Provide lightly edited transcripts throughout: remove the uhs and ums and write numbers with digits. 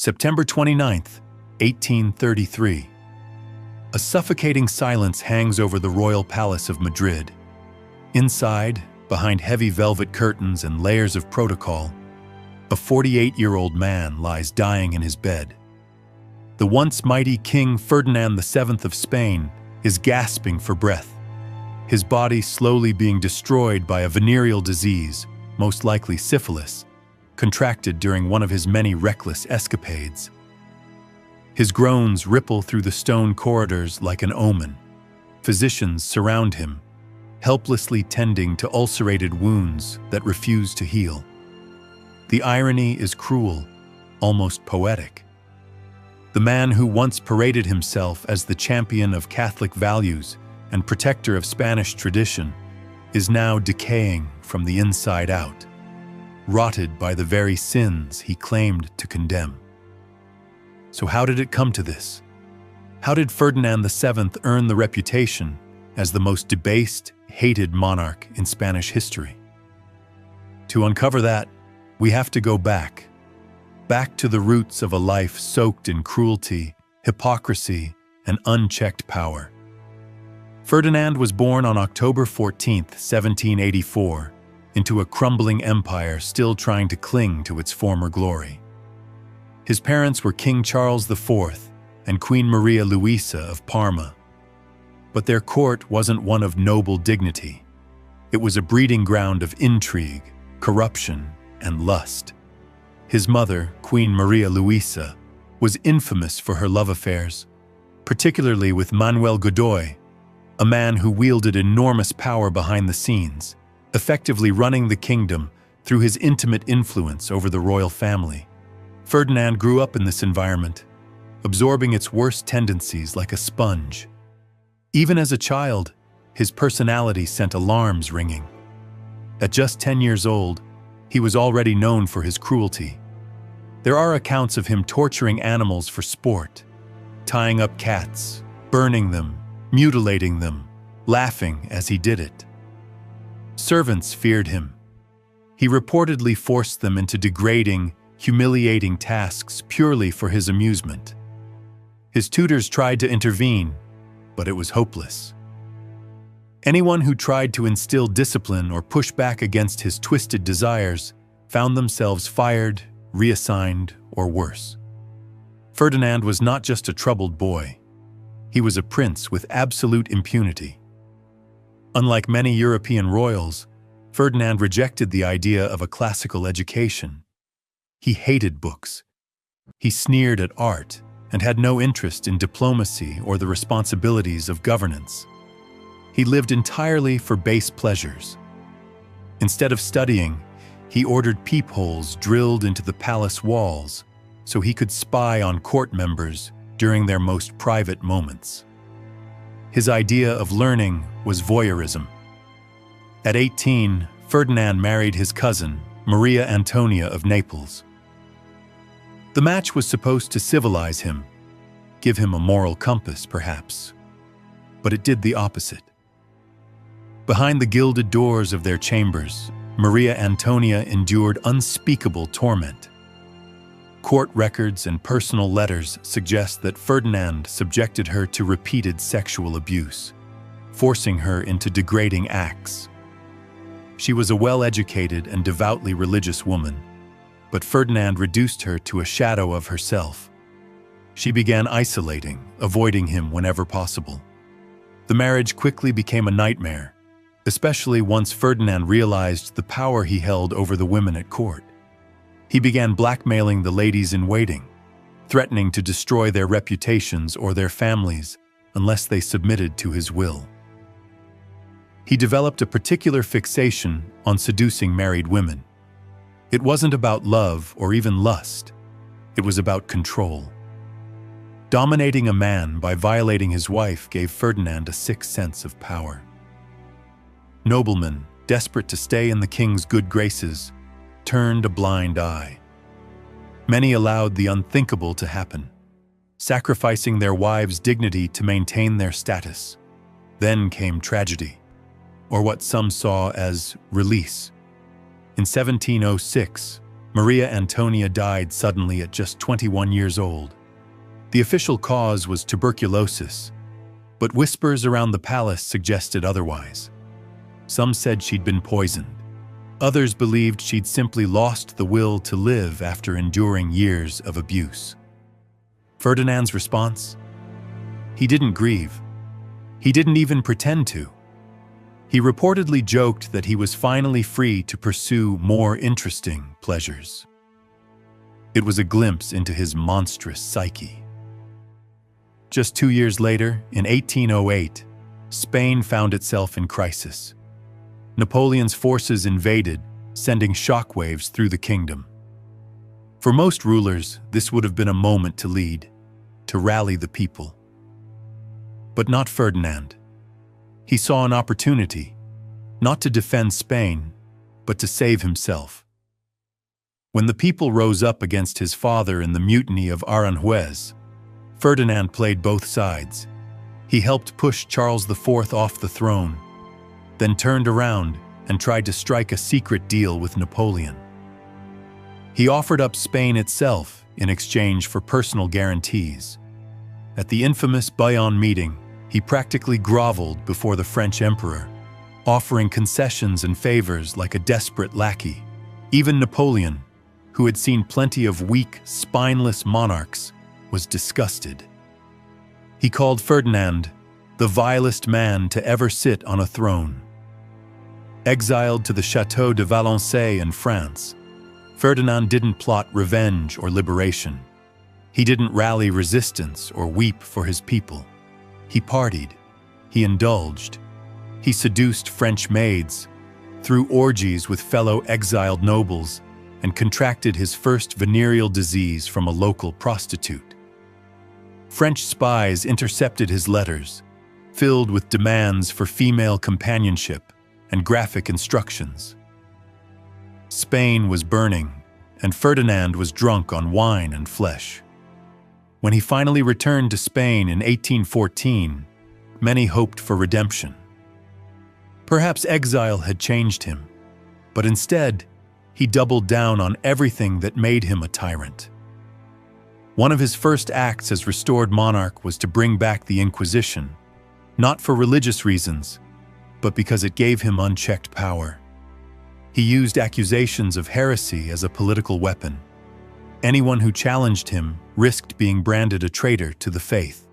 September 29th, 1833. A suffocating silence hangs over the royal palace of Madrid. Inside, behind heavy velvet curtains and layers of protocol, a 48-year-old man lies dying in his bed. The once mighty King Ferdinand VII of Spain is gasping for breath, his body slowly being destroyed by a venereal disease, most likely syphilis, contracted during one of his many reckless escapades. His groans ripple through the stone corridors like an omen. Physicians surround him, helplessly tending to ulcerated wounds that refuse to heal. The irony is cruel, almost poetic. The man who once paraded himself as the champion of Catholic values and protector of Spanish tradition is now decaying from the inside out, rotted by the very sins he claimed to condemn. So how did it come to this? How did Ferdinand VII earn the reputation as the most debased, hated monarch in Spanish history? To uncover that, we have to go back to the roots of a life soaked in cruelty, hypocrisy, and unchecked power. Ferdinand was born on October 14, 1784, into a crumbling empire still trying to cling to its former glory. His parents were King Charles IV and Queen Maria Luisa of Parma. But their court wasn't one of noble dignity. It was a breeding ground of intrigue, corruption, and lust. His mother, Queen Maria Luisa, was infamous for her love affairs, particularly with Manuel Godoy, a man who wielded enormous power behind the scenes, effectively running the kingdom through his intimate influence over the royal family. Ferdinand grew up in this environment, absorbing its worst tendencies like a sponge. Even as a child, his personality sent alarms ringing. At just 10 years old, he was already known for his cruelty. There are accounts of him torturing animals for sport, tying up cats, burning them, mutilating them, laughing as he did it. Servants feared him. He reportedly forced them into degrading, humiliating tasks purely for his amusement. His tutors tried to intervene, but it was hopeless. Anyone who tried to instill discipline or push back against his twisted desires found themselves fired, reassigned, or worse. Ferdinand was not just a troubled boy. He was a prince with absolute impunity. Unlike many European royals, Ferdinand rejected the idea of a classical education. He hated books. He sneered at art and had no interest in diplomacy or the responsibilities of governance. He lived entirely for base pleasures. Instead of studying, he ordered peepholes drilled into the palace walls so he could spy on court members during their most private moments. His idea of learning was voyeurism. At 18, Ferdinand married his cousin, Maria Antonia of Naples. The match was supposed to civilize him, give him a moral compass, perhaps. But it did the opposite. Behind the gilded doors of their chambers, Maria Antonia endured unspeakable torment. Court records and personal letters suggest that Ferdinand subjected her to repeated sexual abuse, forcing her into degrading acts. She was a well-educated and devoutly religious woman, but Ferdinand reduced her to a shadow of herself. She began isolating, avoiding him whenever possible. The marriage quickly became a nightmare, especially once Ferdinand realized the power he held over the women at court. He began blackmailing the ladies-in-waiting, threatening to destroy their reputations or their families unless they submitted to his will. He developed a particular fixation on seducing married women. It wasn't about love or even lust. It was about control. Dominating a man by violating his wife gave Ferdinand a sick sense of power. Noblemen, desperate to stay in the king's good graces, turned a blind eye. Many allowed the unthinkable to happen, sacrificing their wives' dignity to maintain their status. Then came tragedy, or what some saw as release. In 1706, Maria Antonia died suddenly at just 21 years old. The official cause was tuberculosis, but whispers around the palace suggested otherwise. Some said she'd been poisoned. Others believed she'd simply lost the will to live after enduring years of abuse. Ferdinand's response? He didn't grieve. He didn't even pretend to. He reportedly joked that he was finally free to pursue more interesting pleasures. It was a glimpse into his monstrous psyche. Just 2 years later, in 1808, Spain found itself in crisis. Napoleon's forces invaded, sending shockwaves through the kingdom. For most rulers, this would have been a moment to lead, to rally the people. But not Ferdinand. He saw an opportunity, not to defend Spain, but to save himself. When the people rose up against his father in the mutiny of Aranjuez, Ferdinand played both sides. He helped push Charles IV off the throne, then turned around and tried to strike a secret deal with Napoleon. He offered up Spain itself in exchange for personal guarantees. At the infamous Bayonne meeting, he practically groveled before the French emperor, offering concessions and favors like a desperate lackey. Even Napoleon, who had seen plenty of weak, spineless monarchs, was disgusted. He called Ferdinand the vilest man to ever sit on a throne. Exiled to the Château de Valençay in France, Ferdinand didn't plot revenge or liberation. He didn't rally resistance or weep for his people. He partied, he indulged, he seduced French maids, threw orgies with fellow exiled nobles, and contracted his first venereal disease from a local prostitute. French spies intercepted his letters, filled with demands for female companionship and graphic instructions. Spain was burning, and Ferdinand was drunk on wine and flesh. When he finally returned to Spain in 1814, many hoped for redemption. Perhaps exile had changed him, but instead, he doubled down on everything that made him a tyrant. One of his first acts as restored monarch was to bring back the Inquisition, not for religious reasons, but because it gave him unchecked power. He used accusations of heresy as a political weapon. Anyone who challenged him risked being branded a traitor to the faith.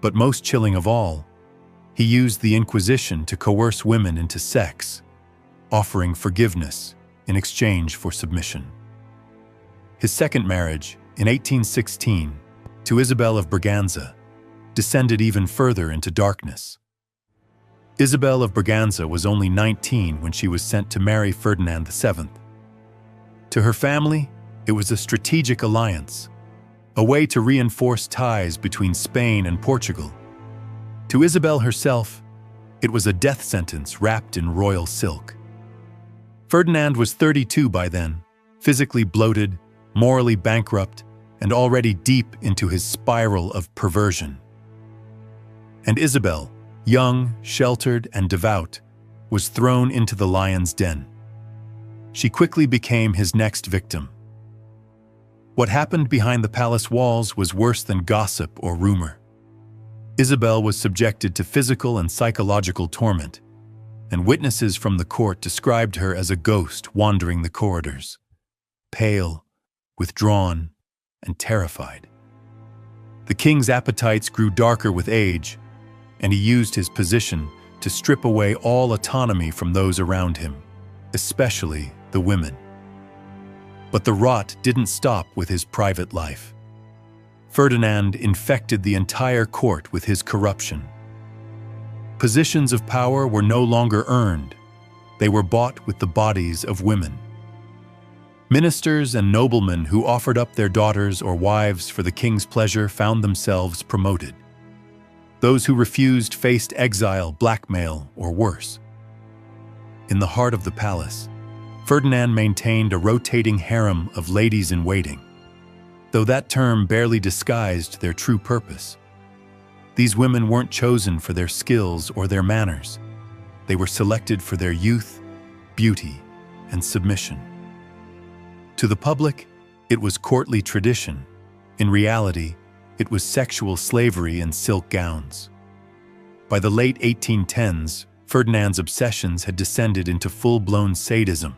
But most chilling of all, he used the Inquisition to coerce women into sex, offering forgiveness in exchange for submission. His second marriage, in 1816, to Isabel of Braganza, descended even further into darkness. Isabel of Braganza was only 19 when she was sent to marry Ferdinand VII. To her family, it was a strategic alliance, a way to reinforce ties between Spain and Portugal. To Isabel herself, it was a death sentence wrapped in royal silk. Ferdinand was 32 by then, physically bloated, morally bankrupt, and already deep into his spiral of perversion. And Isabel, young, sheltered, and devout, was thrown into the lion's den. She quickly became his next victim. What happened behind the palace walls was worse than gossip or rumor. Isabel was subjected to physical and psychological torment, and witnesses from the court described her as a ghost wandering the corridors, pale, withdrawn, and terrified. The king's appetites grew darker with age, and he used his position to strip away all autonomy from those around him, especially the women. But the rot didn't stop with his private life. Ferdinand infected the entire court with his corruption. Positions of power were no longer earned. They were bought with the bodies of women. Ministers and noblemen who offered up their daughters or wives for the king's pleasure found themselves promoted. Those who refused faced exile, blackmail, or worse. In the heart of the palace, Ferdinand maintained a rotating harem of ladies-in-waiting, though that term barely disguised their true purpose. These women weren't chosen for their skills or their manners. They were selected for their youth, beauty, and submission. To To the public, it was courtly tradition. In reality, it was sexual slavery in silk gowns. By the late 1810s, Ferdinand's obsessions had descended into full-blown sadism.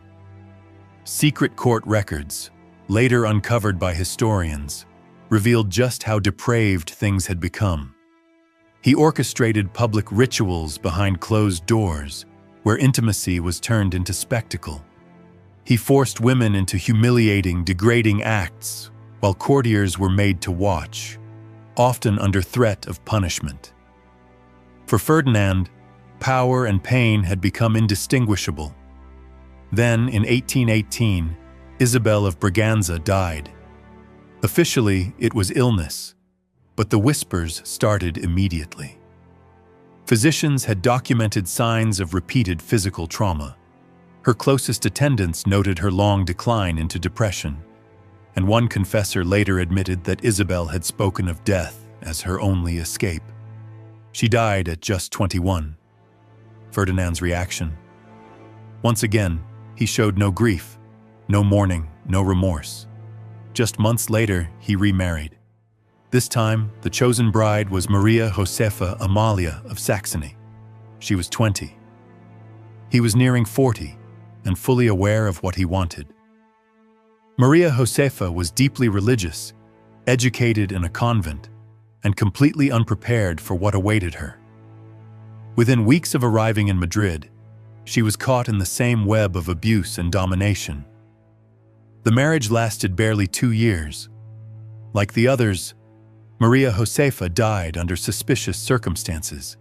Secret court records, later uncovered by historians, revealed just how depraved things had become. He orchestrated public rituals behind closed doors, where intimacy was turned into spectacle. He forced women into humiliating, degrading acts, while courtiers were made to watch, often under threat of punishment. For Ferdinand, power and pain had become indistinguishable. Then, in 1818, Isabel of Braganza died. Officially, it was illness, but the whispers started immediately. Physicians had documented signs of repeated physical trauma. Her closest attendants noted her long decline into depression, and one confessor later admitted that Isabel had spoken of death as her only escape. She died at just 21. Ferdinand's reaction. Once again, he showed no grief, no mourning, no remorse. Just months later, he remarried. This time, the chosen bride was Maria Josefa Amalia of Saxony. She was 20. He was nearing 40 and fully aware of what he wanted. Maria Josefa was deeply religious, educated in a convent, and completely unprepared for what awaited her. Within weeks of arriving in Madrid, she was caught in the same web of abuse and domination. The marriage lasted barely 2 years. Like the others, Maria Josefa died under suspicious circumstances.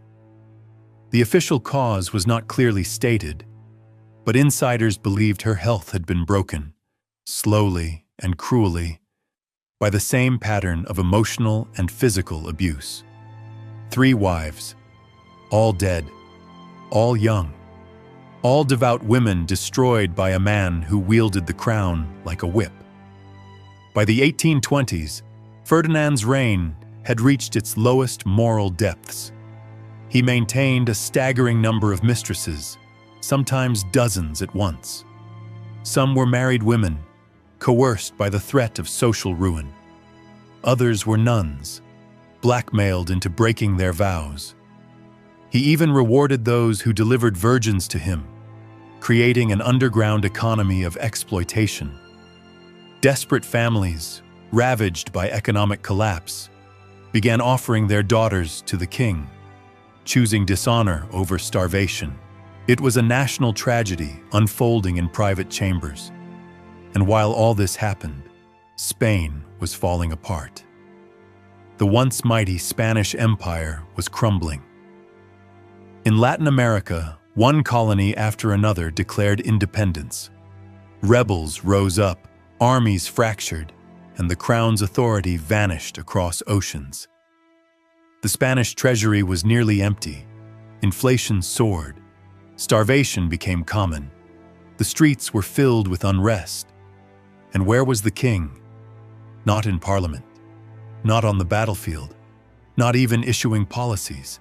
The official cause was not clearly stated, but insiders believed her health had been broken, slowly and cruelly, by the same pattern of emotional and physical abuse. 3 wives, all dead, all young, all devout women destroyed by a man who wielded the crown like a whip. By the 1820s, Ferdinand's reign had reached its lowest moral depths. He maintained a staggering number of mistresses, sometimes dozens at once. Some were married women, coerced by the threat of social ruin. Others were nuns, blackmailed into breaking their vows. He even rewarded those who delivered virgins to him, creating an underground economy of exploitation. Desperate families, ravaged by economic collapse, began offering their daughters to the king, choosing dishonor over starvation. It was a national tragedy unfolding in private chambers. And while all this happened, Spain was falling apart. The once mighty Spanish Empire was crumbling. In Latin America, one colony after another declared independence. Rebels rose up, armies fractured, and the crown's authority vanished across oceans. The Spanish treasury was nearly empty. Inflation soared. Starvation became common. The streets were filled with unrest. And where was the king? Not in parliament, not on the battlefield, not even issuing policies.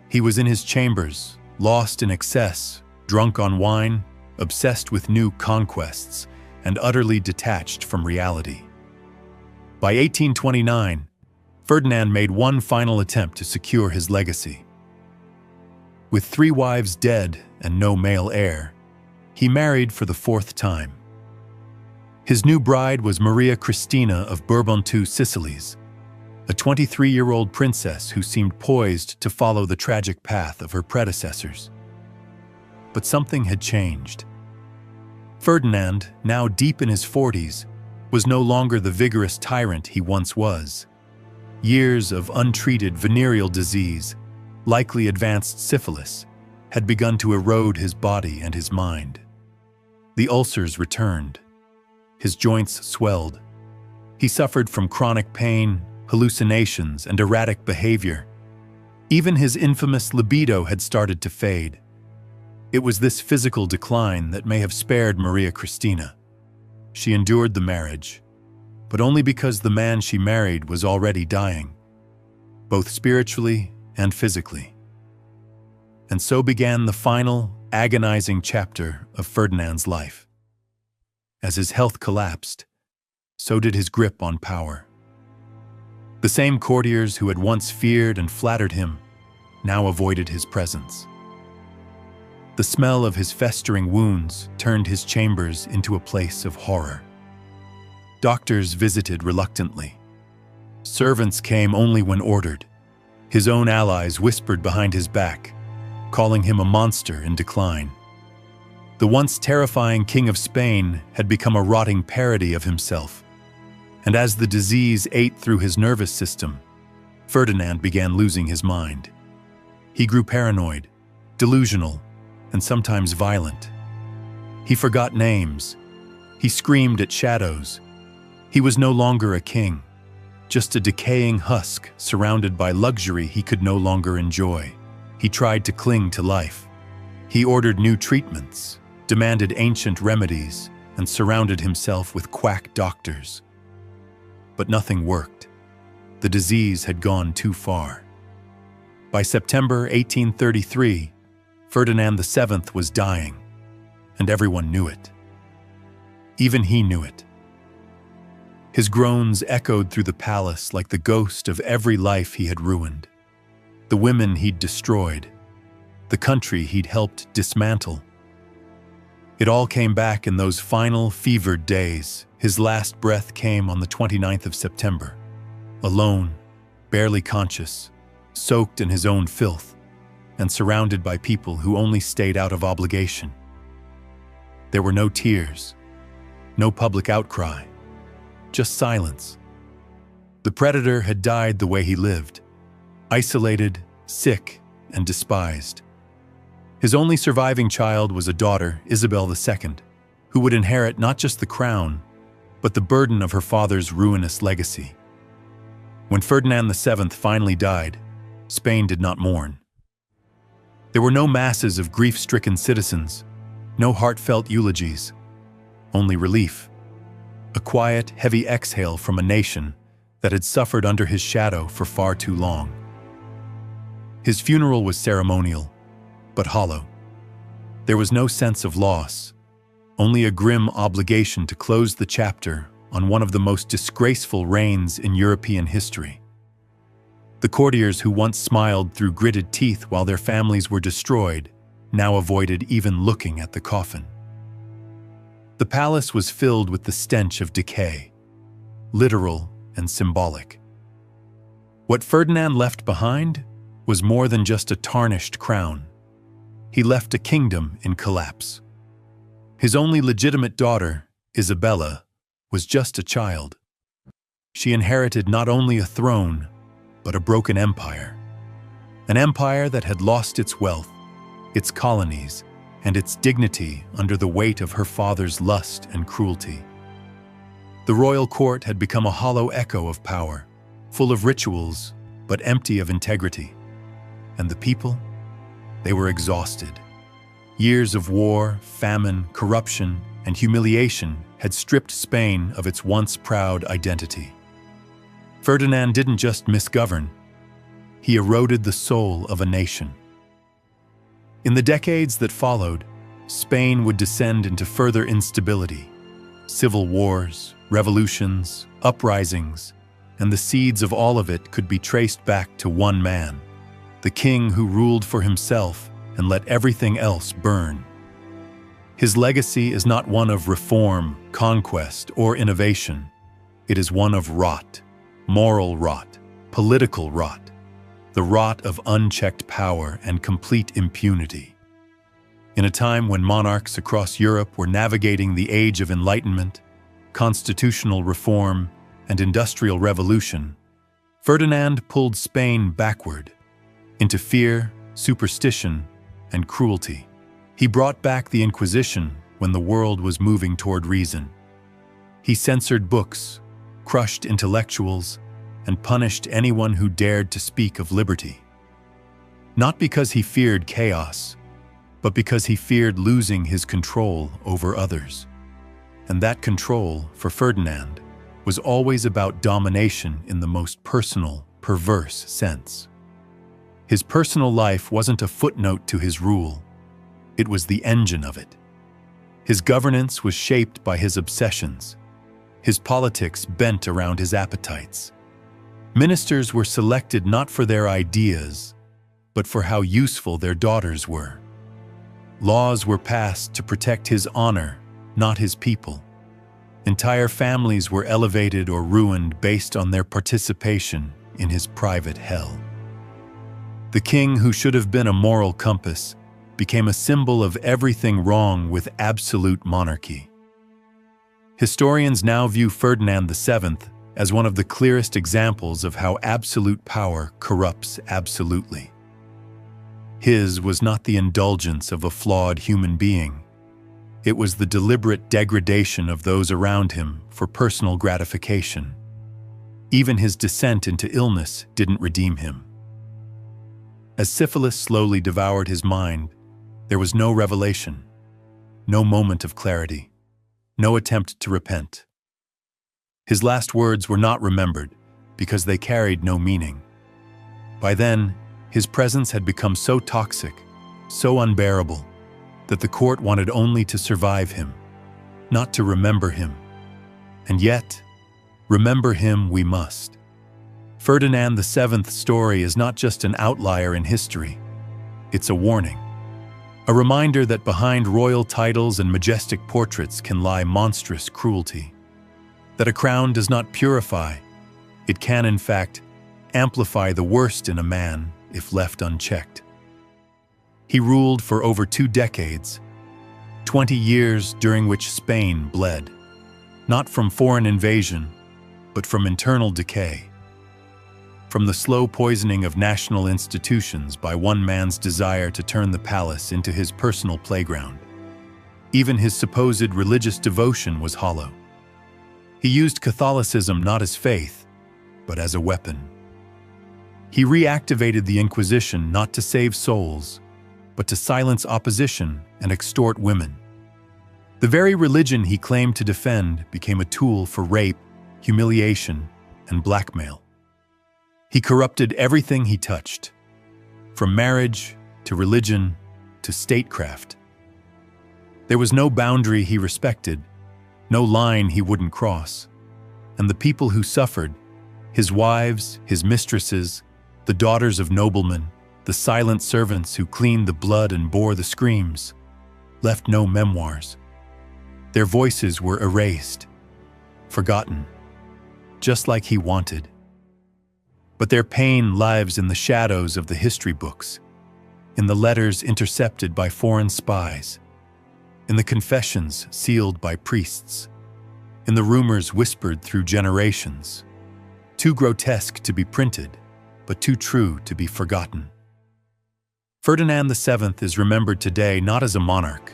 He was in his chambers, lost in excess, drunk on wine, obsessed with new conquests, and utterly detached from reality. By 1829, Ferdinand made one final attempt to secure his legacy. With 3 wives dead and no male heir, he married for the 4th time. His new bride was Maria Cristina of Bourbon-II Sicilies, a 23-year-old princess who seemed poised to follow the tragic path of her predecessors. But something had changed. Ferdinand, now deep in his 40s, was no longer the vigorous tyrant he once was. Years of untreated venereal disease, likely advanced syphilis, had begun to erode his body and his mind. The ulcers returned. His joints swelled. He suffered from chronic pain, hallucinations, and erratic behavior. Even his infamous libido had started to fade. It was this physical decline that may have spared Maria Cristina. She endured the marriage, but only because the man she married was already dying, both spiritually and physically. And so began the final, agonizing chapter of Ferdinand's life. As his health collapsed, so did his grip on power. The same courtiers who had once feared and flattered him now avoided his presence. The smell of his festering wounds turned his chambers into a place of horror. Doctors visited reluctantly. Servants came only when ordered. His own allies whispered behind his back, calling him a monster in decline. The once terrifying King of Spain had become a rotting parody of himself. And as the disease ate through his nervous system, Ferdinand began losing his mind. He grew paranoid, delusional, and sometimes violent. He forgot names. He screamed at shadows. He was no longer a king, just a decaying husk surrounded by luxury he could no longer enjoy. He tried to cling to life. He ordered new treatments, demanded ancient remedies, and surrounded himself with quack doctors. But nothing worked. The disease had gone too far. By September 1833, Ferdinand VII was dying, and everyone knew it. Even he knew it. His groans echoed through the palace like the ghost of every life he had ruined, the women he'd destroyed, the country he'd helped dismantle. It all came back in those final, fevered days. His last breath came on the 29th of September, alone, barely conscious, soaked in his own filth, and surrounded by people who only stayed out of obligation. There were no tears, no public outcry, just silence. The predator had died the way he lived, isolated, sick, and despised. His only surviving child was a daughter, Isabel II, who would inherit not just the crown, but the burden of her father's ruinous legacy. When Ferdinand VII finally died, Spain did not mourn. There were no masses of grief-stricken citizens, no heartfelt eulogies, only relief. A quiet, heavy exhale from a nation that had suffered under his shadow for far too long. His funeral was ceremonial, but hollow. There was no sense of loss, only a grim obligation to close the chapter on one of the most disgraceful reigns in European history. The courtiers who once smiled through gritted teeth while their families were destroyed now avoided even looking at the coffin. The palace was filled with the stench of decay, literal and symbolic. What Ferdinand left behind was more than just a tarnished crown. He left a kingdom in collapse. His only legitimate daughter, Isabella, was just a child. She inherited not only a throne, but a broken empire. An empire that had lost its wealth, its colonies, and its dignity under the weight of her father's lust and cruelty. The royal court had become a hollow echo of power, full of rituals, but empty of integrity. And the people? They were exhausted. Years of war, famine, corruption, and humiliation had stripped Spain of its once proud identity. Ferdinand didn't just misgovern, he eroded the soul of a nation. In the decades that followed, Spain would descend into further instability. Civil wars, revolutions, uprisings, and the seeds of all of it could be traced back to one man, the king who ruled for himself and let everything else burn. His legacy is not one of reform, conquest, or innovation. It is one of rot, moral rot, political rot, the rot of unchecked power and complete impunity. In a time when monarchs across Europe were navigating the age of enlightenment, constitutional reform, and industrial revolution, Ferdinand pulled Spain backward into fear, superstition, and cruelty. He brought back the Inquisition when the world was moving toward reason. He censored books, crushed intellectuals, and punished anyone who dared to speak of liberty. Not because he feared chaos, but because he feared losing his control over others. And that control, for Ferdinand, was always about domination in the most personal, perverse sense. His personal life wasn't a footnote to his rule. It was the engine of it. His governance was shaped by his obsessions, his politics bent around his appetites. Ministers were selected not for their ideas, but for how useful their daughters were. Laws were passed to protect his honor, not his people. Entire families were elevated or ruined based on their participation in his private hell. The king, who should have been a moral compass, became a symbol of everything wrong with absolute monarchy. Historians now view Ferdinand VII as one of the clearest examples of how absolute power corrupts absolutely. His was not the indulgence of a flawed human being. It was the deliberate degradation of those around him for personal gratification. Even his descent into illness didn't redeem him. As syphilis slowly devoured his mind, there was no revelation, no moment of clarity, no attempt to repent. His last words were not remembered because they carried no meaning. By then, his presence had become so toxic, so unbearable, that the court wanted only to survive him, not to remember him. And yet, remember him we must. Ferdinand VII's story is not just an outlier in history, it's a warning. A reminder that behind royal titles and majestic portraits can lie monstrous cruelty. That a crown does not purify, it can in fact amplify the worst in a man if left unchecked. He ruled for over 2 decades, 20 years during which Spain bled, not from foreign invasion, but from internal decay. From the slow poisoning of national institutions by one man's desire to turn the palace into his personal playground. Even his supposed religious devotion was hollow. He used Catholicism not as faith, but as a weapon. He reactivated the Inquisition not to save souls, but to silence opposition and extort women. The very religion he claimed to defend became a tool for rape, humiliation, and blackmail. He corrupted everything he touched, from marriage to religion to statecraft. There was no boundary he respected, no line he wouldn't cross. And the people who suffered, his wives, his mistresses, the daughters of noblemen, the silent servants who cleaned the blood and bore the screams, left no memoirs. Their voices were erased, forgotten, just like he wanted. But their pain lives in the shadows of the history books, in the letters intercepted by foreign spies, in the confessions sealed by priests, in the rumors whispered through generations, too grotesque to be printed, but too true to be forgotten. Ferdinand VII is remembered today not as a monarch,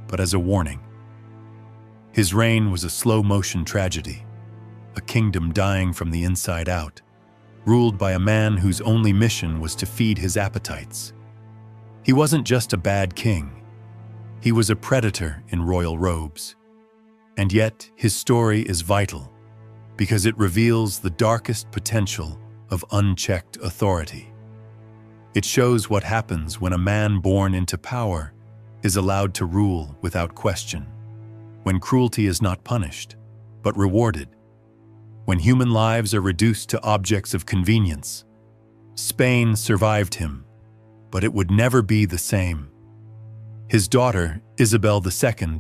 but as a warning. His reign was a slow-motion tragedy, a kingdom dying from the inside out, ruled by a man whose only mission was to feed his appetites. He wasn't just a bad king. He was a predator in royal robes. And yet, his story is vital, because it reveals the darkest potential of unchecked authority. It shows what happens when a man born into power is allowed to rule without question, when cruelty is not punished, but rewarded, when human lives are reduced to objects of convenience. Spain survived him, but it would never be the same. His daughter, Isabel II,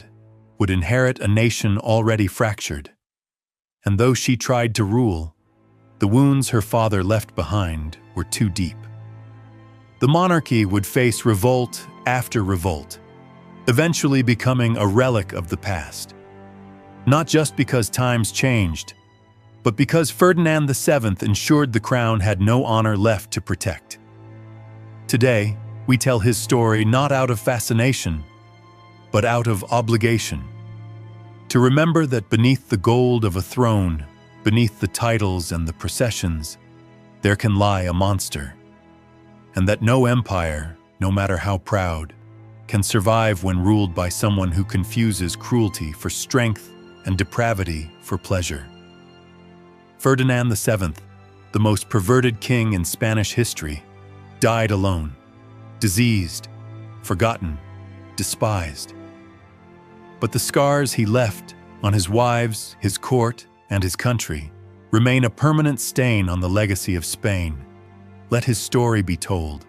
would inherit a nation already fractured. And though she tried to rule, the wounds her father left behind were too deep. The monarchy would face revolt after revolt, eventually becoming a relic of the past. Not just because times changed, but because Ferdinand VII ensured the crown had no honor left to protect. Today, we tell his story not out of fascination, but out of obligation. To remember that beneath the gold of a throne, beneath the titles and the processions, there can lie a monster. And that no empire, no matter how proud, can survive when ruled by someone who confuses cruelty for strength and depravity for pleasure. Ferdinand VII, the most perverted king in Spanish history, died alone, diseased, forgotten, despised. But the scars he left on his wives, his court, and his country remain a permanent stain on the legacy of Spain. Let his story be told.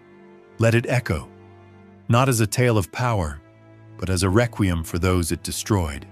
Let it echo, not as a tale of power, but as a requiem for those it destroyed.